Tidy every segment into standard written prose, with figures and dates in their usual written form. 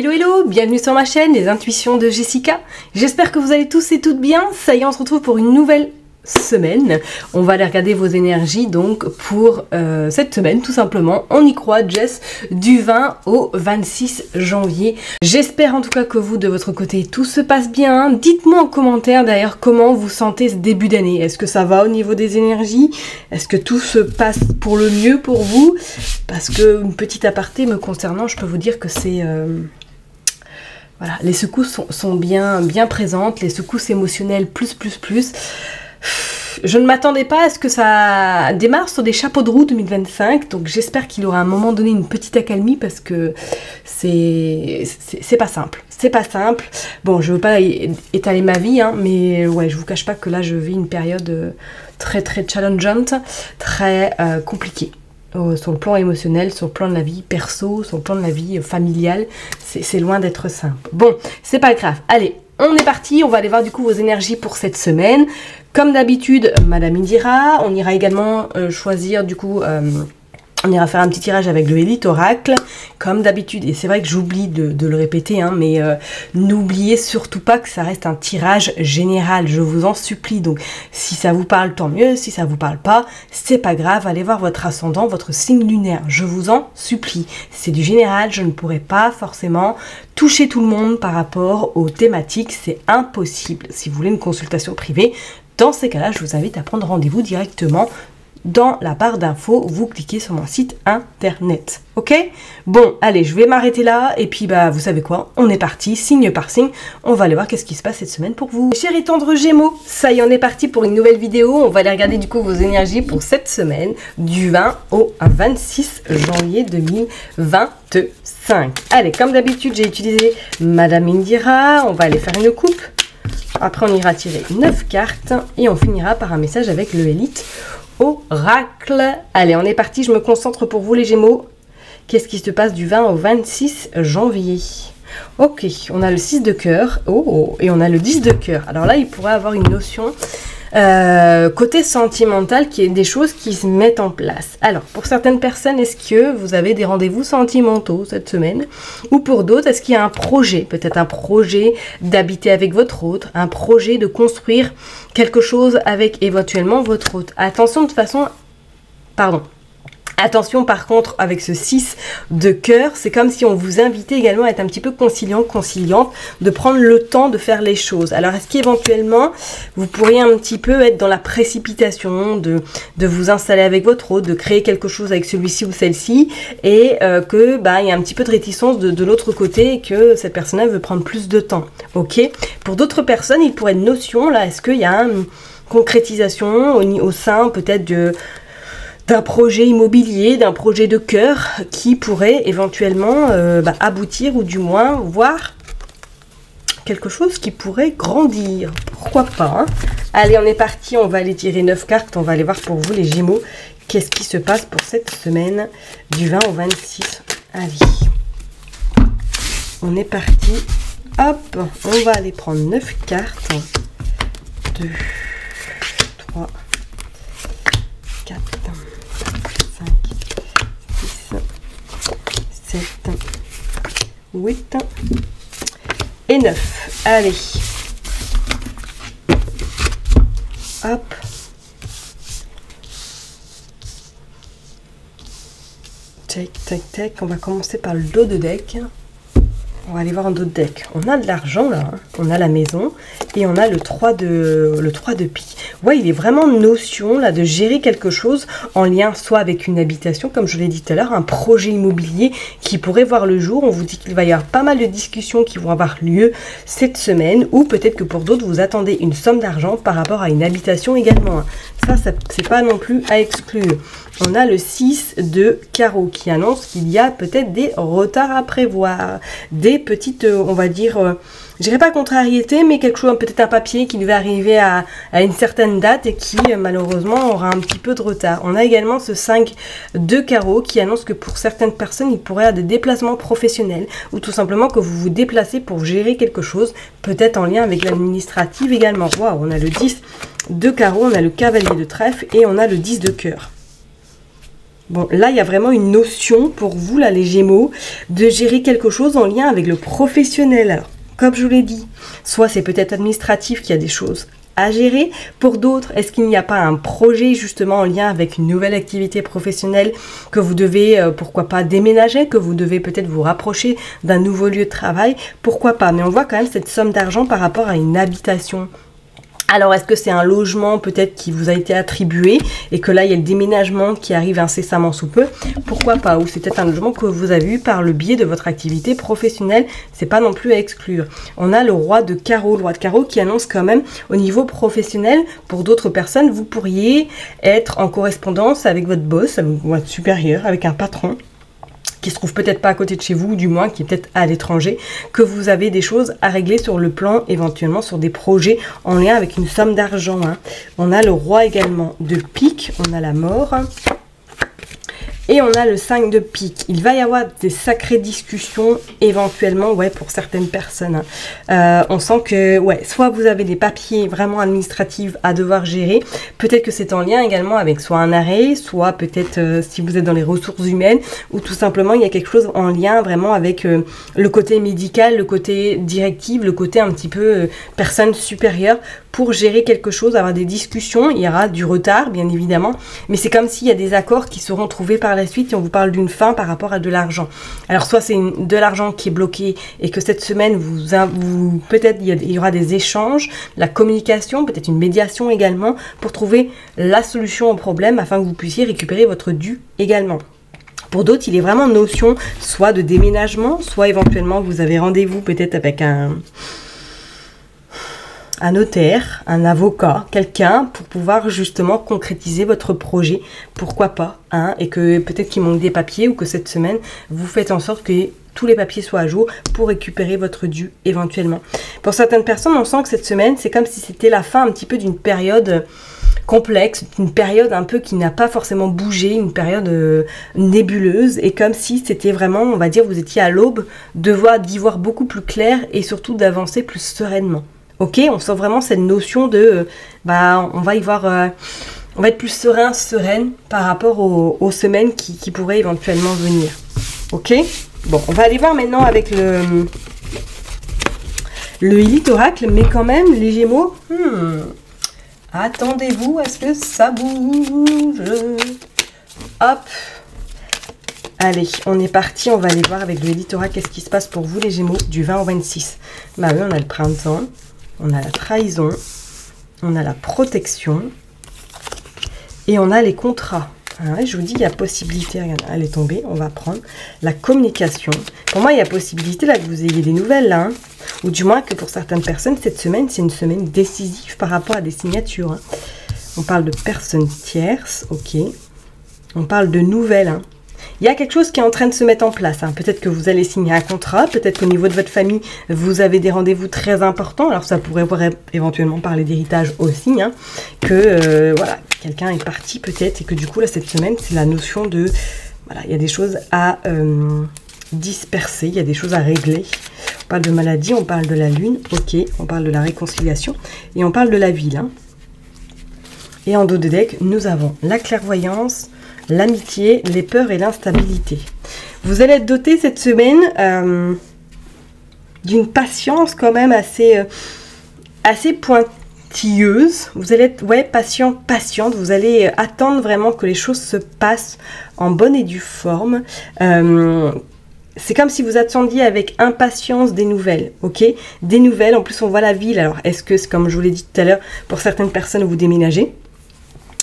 Hello hello, bienvenue sur ma chaîne, les intuitions de Jessica. J'espère que vous allez tous et toutes bien. Ça y est, on se retrouve pour une nouvelle semaine. On va aller regarder vos énergies donc pour cette semaine tout simplement. On y croit, Jess, du 20 au 26 janvier. J'espère en tout cas que vous de votre côté tout se passe bien. Dites-moi en commentaire d'ailleurs comment vous sentez ce début d'année. Est-ce que ça va au niveau des énergies? Est-ce que tout se passe pour le mieux pour vous? Parce que une petite aparté me concernant, je peux vous dire que c'est voilà, les secousses sont bien présentes, les secousses émotionnelles plus. Je ne m'attendais pas à ce que ça démarre sur des chapeaux de roue 2025, donc j'espère qu'il aura à un moment donné une petite accalmie parce que c'est pas simple. C'est pas simple. Bon, je veux pas étaler ma vie, hein, mais ouais, je vous cache pas que là je vis une période très challengeante, très compliquée. Sur le plan émotionnel, sur le plan de la vie perso, sur le plan de la vie familiale, c'est loin d'être simple. Bon, c'est pas grave. Allez, on est parti, on va aller voir du coup vos énergies pour cette semaine. Comme d'habitude, Madame Indira, on ira également choisir du coup... on ira faire un petit tirage avec le Elite Oracle, comme d'habitude. Et c'est vrai que j'oublie de le répéter, hein, mais n'oubliez surtout pas que ça reste un tirage général. Je vous en supplie. Donc, si ça vous parle, tant mieux. Si ça vous parle pas, c'est pas grave. Allez voir votre ascendant, votre signe lunaire. Je vous en supplie. C'est du général. Je ne pourrais pas forcément toucher tout le monde par rapport aux thématiques. C'est impossible. Si vous voulez une consultation privée, dans ces cas-là, je vous invite à prendre rendez-vous directement dans la barre d'infos, vous cliquez sur mon site internet. Ok? Bon, allez, je vais m'arrêter là. Et puis, bah, vous savez quoi? On est parti, signe par signe. On va aller voir qu'est-ce qui se passe cette semaine pour vous. Chers et tendres Gémeaux, ça y est, on est parti pour une nouvelle vidéo. On va aller regarder du coup vos énergies pour cette semaine, du 20 au 26 janvier 2025. Allez, comme d'habitude, j'ai utilisé Madame Indira. On va aller faire une coupe. Après, on ira tirer 9 cartes. Et on finira par un message avec le Elite Oracle. Allez, on est parti, je me concentre pour vous les Gémeaux. Qu'est-ce qui se passe du 20 au 26 janvier? Ok, on a le 6 de cœur. Oh, et on a le 10 de cœur. Alors là, il pourrait avoir une notion côté sentimental qui est des choses qui se mettent en place. Alors, pour certaines personnes, est-ce que vous avez des rendez-vous sentimentaux cette semaine? Ou pour d'autres, est-ce qu'il y a un projet? Peut-être un projet d'habiter avec votre autre, un projet de construire quelque chose avec éventuellement votre autre. Attention de façon... Pardon. Attention par contre avec ce 6 de cœur, c'est comme si on vous invitait également à être un petit peu conciliant, conciliante, de prendre le temps de faire les choses. Alors est-ce qu'éventuellement vous pourriez un petit peu être dans la précipitation de vous installer avec votre autre, de créer quelque chose avec celui-ci ou celle-ci et que bah, il y a un petit peu de réticence de l'autre côté et que cette personne-là veut prendre plus de temps. Ok. Pour d'autres personnes, il pourrait être notion là, est-ce qu'il y a une concrétisation au sein peut-être d'un projet immobilier, d'un projet de cœur qui pourrait éventuellement aboutir ou du moins voir quelque chose qui pourrait grandir. Pourquoi pas, hein? Allez, on est parti, on va aller tirer 9 cartes, on va aller voir pour vous les Gémeaux, qu'est-ce qui se passe pour cette semaine du 20 au 26. Allez, on est parti, hop, on va aller prendre 9 cartes, 2, 3, 4, 7, 8 et 9. Allez. Hop. Tac. On va commencer par le dos de deck. On va aller voir un dos de deck. On a de l'argent là, hein. On a la maison et on a le 3 de pique. Ouais, il est vraiment notion là de gérer quelque chose en lien soit avec une habitation, comme je l'ai dit tout à l'heure, un projet immobilier qui pourrait voir le jour. On vous dit qu'il va y avoir pas mal de discussions qui vont avoir lieu cette semaine, ou peut-être que pour d'autres vous attendez une somme d'argent par rapport à une habitation également, hein. Ça c'est pas non plus à exclure. On a le 6 de carreau qui annonce qu'il y a peut-être des retards à prévoir, des petites, on va dire, je dirais pas contrariété, mais quelque chose, peut-être un papier qui devait arriver à une certaine date et qui malheureusement aura un petit peu de retard. On a également ce 5 de carreau qui annonce que pour certaines personnes, il pourrait y avoir des déplacements professionnels ou tout simplement que vous vous déplacez pour gérer quelque chose, peut-être en lien avec l'administratif également. Waouh, on a le 10 de carreau, on a le cavalier de trèfle et on a le 10 de cœur. Bon, là, il y a vraiment une notion pour vous, là, les Gémeaux, de gérer quelque chose en lien avec le professionnel. Alors, comme je vous l'ai dit, soit c'est peut-être administratif qu'il y a des choses à gérer. Pour d'autres, est-ce qu'il n'y a pas un projet justement en lien avec une nouvelle activité professionnelle que vous devez, pourquoi pas, déménager, que vous devez peut-être vous rapprocher d'un nouveau lieu de travail, pourquoi pas. Mais on voit quand même cette somme d'argent par rapport à une habitation. Alors, est-ce que c'est un logement peut-être qui vous a été attribué et que là, il y a le déménagement qui arrive incessamment sous peu? Pourquoi pas? Ou c'est peut-être un logement que vous avez eu par le biais de votre activité professionnelle. C'est pas non plus à exclure. On a le roi de carreau. Le roi de carreau qui annonce quand même au niveau professionnel, pour d'autres personnes, vous pourriez être en correspondance avec votre boss, avec votre supérieur, avec un patron qui se trouve peut-être pas à côté de chez vous, ou du moins qui est peut-être à l'étranger, que vous avez des choses à régler sur le plan, éventuellement sur des projets en lien avec une somme d'argent. Hein. On a le roi également de pique, on a la mort. Et on a le 5 de pique. Il va y avoir des sacrées discussions éventuellement, ouais, pour certaines personnes. Hein. On sent que, ouais, soit vous avez des papiers vraiment administratifs à devoir gérer. Peut-être que c'est en lien également avec soit un arrêt, soit peut-être si vous êtes dans les ressources humaines, ou tout simplement il y a quelque chose en lien vraiment avec le côté médical, le côté directive, le côté un petit peu personne supérieure pour gérer quelque chose, avoir des discussions. Il y aura du retard, bien évidemment, mais c'est comme s'il y a des accords qui seront trouvés par la suite et on vous parle d'une fin par rapport à de l'argent. Alors soit c'est de l'argent qui est bloqué et que cette semaine peut-être il y aura des échanges, la communication, peut-être une médiation également pour trouver la solution au problème afin que vous puissiez récupérer votre dû également. Pour d'autres, il est vraiment notion soit de déménagement, soit éventuellement vous avez rendez-vous peut-être avec un notaire, un avocat, quelqu'un pour pouvoir justement concrétiser votre projet, pourquoi pas, hein, et que peut-être qu'il manque des papiers ou que cette semaine, vous faites en sorte que tous les papiers soient à jour pour récupérer votre dû éventuellement. Pour certaines personnes, on sent que cette semaine, c'est comme si c'était la fin un petit peu d'une période complexe, une période un peu qui n'a pas forcément bougé, une période nébuleuse, et comme si c'était vraiment, on va dire, vous étiez à l'aube d'y voir beaucoup plus clair et surtout d'avancer plus sereinement. Ok, on sent vraiment cette notion de, on va y voir, on va être plus serein, sereine par rapport aux semaines qui pourraient éventuellement venir. Ok, bon, on va aller voir maintenant avec le Élite Oracle, mais quand même, les Gémeaux, attendez-vous à ce que ça bouge. Hop, allez, on est parti, on va aller voir avec le Élite Oracle, qu'est-ce qui se passe pour vous les Gémeaux du 20 au 26. Bah oui, on a le printemps. On a la trahison, on a la protection et on a les contrats. Alors, je vous dis, il y a possibilité, regardez, elle est tombée, on va prendre la communication. Pour moi, il y a possibilité là que vous ayez des nouvelles, là, hein, ou du moins que pour certaines personnes, cette semaine, c'est une semaine décisive par rapport à des signatures. Hein. On parle de personnes tierces, ok. On parle de nouvelles, hein. Il y a quelque chose qui est en train de se mettre en place. Hein. Peut-être que vous allez signer un contrat, peut-être qu'au niveau de votre famille, vous avez des rendez-vous très importants. Alors ça pourrait éventuellement parler d'héritage aussi. Hein. Que voilà, quelqu'un est parti peut-être et que du coup, là, cette semaine, c'est la notion de... Voilà, il y a des choses à disperser, il y a des choses à régler. On parle de maladie, on parle de la lune, ok. On parle de la réconciliation et on parle de la ville. Hein. Et en dos de deck, nous avons la clairvoyance, l'amitié, les peurs et l'instabilité. Vous allez être doté cette semaine d'une patience quand même assez pointilleuse. Vous allez être patiente. Vous allez attendre vraiment que les choses se passent en bonne et due forme. C'est comme si vous attendiez avec impatience des nouvelles, ok? Des nouvelles, en plus on voit la ville. Alors est-ce que, comme je vous l'ai dit tout à l'heure, pour certaines personnes vous déménagez?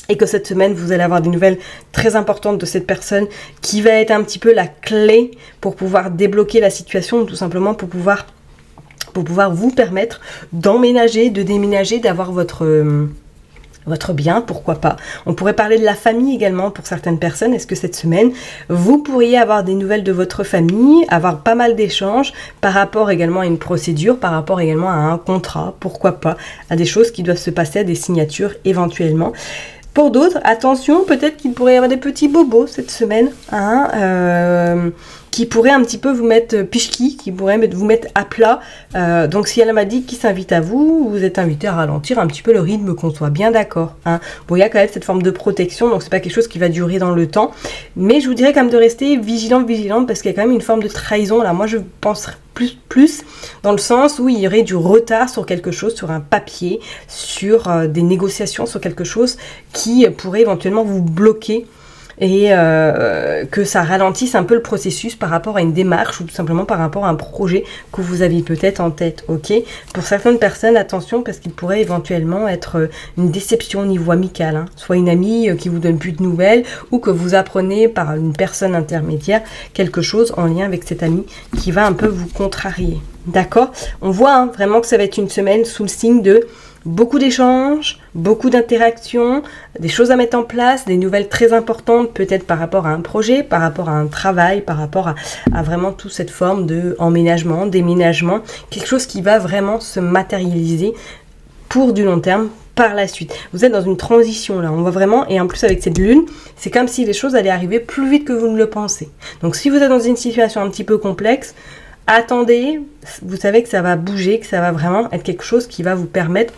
Et que cette semaine, vous allez avoir des nouvelles très importantes de cette personne qui va être un petit peu la clé pour pouvoir débloquer la situation, tout simplement pour pouvoir vous permettre d'emménager, de déménager, d'avoir votre bien, pourquoi pas. On pourrait parler de la famille également pour certaines personnes. Est-ce que cette semaine, vous pourriez avoir des nouvelles de votre famille, avoir pas mal d'échanges par rapport également à une procédure, par rapport également à un contrat, pourquoi pas, à des choses qui doivent se passer, à des signatures éventuellement. Pour d'autres, attention, peut-être qu'il pourrait y avoir des petits bobos cette semaine, hein, qui pourrait un petit peu vous mettre pichki, qui pourrait vous mettre à plat. Donc si elle m'a dit qu'il s'invite à vous, vous êtes invité à ralentir un petit peu le rythme, qu'on soit bien d'accord. Hein. Bon, il y a quand même cette forme de protection, donc c'est pas quelque chose qui va durer dans le temps. Mais je vous dirais quand même de rester vigilante, parce qu'il y a quand même une forme de trahison. Là, moi je pense plus dans le sens où il y aurait du retard sur quelque chose, sur un papier, sur des négociations, sur quelque chose qui pourrait éventuellement vous bloquer et que ça ralentisse un peu le processus par rapport à une démarche ou tout simplement par rapport à un projet que vous aviez peut-être en tête, ok? Pour certaines personnes, attention, parce qu'il pourrait éventuellement être une déception au niveau amical, hein. Soit une amie qui vous donne plus de nouvelles ou que vous apprenez par une personne intermédiaire quelque chose en lien avec cet ami qui va un peu vous contrarier, d'accord? On voit hein, vraiment que ça va être une semaine sous le signe de beaucoup d'échanges, beaucoup d'interactions, des choses à mettre en place, des nouvelles très importantes peut-être par rapport à un projet, par rapport à un travail, par rapport à vraiment toute cette forme de emménagement, déménagement, quelque chose qui va vraiment se matérialiser pour du long terme par la suite. Vous êtes dans une transition là, on voit vraiment, et en plus avec cette lune, c'est comme si les choses allaient arriver plus vite que vous ne le pensez. Donc si vous êtes dans une situation un petit peu complexe, attendez, vous savez que ça va bouger, que ça va vraiment être quelque chose qui va vous permettre,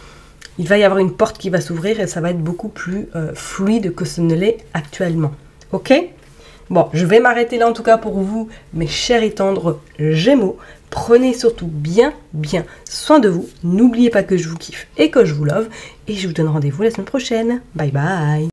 il va y avoir une porte qui va s'ouvrir et ça va être beaucoup plus fluide que ce ne l'est actuellement. Ok? Bon, je vais m'arrêter là en tout cas pour vous, mes chers et tendres Gémeaux. Prenez surtout bien soin de vous. N'oubliez pas que je vous kiffe et que je vous love. Et je vous donne rendez-vous la semaine prochaine. Bye bye!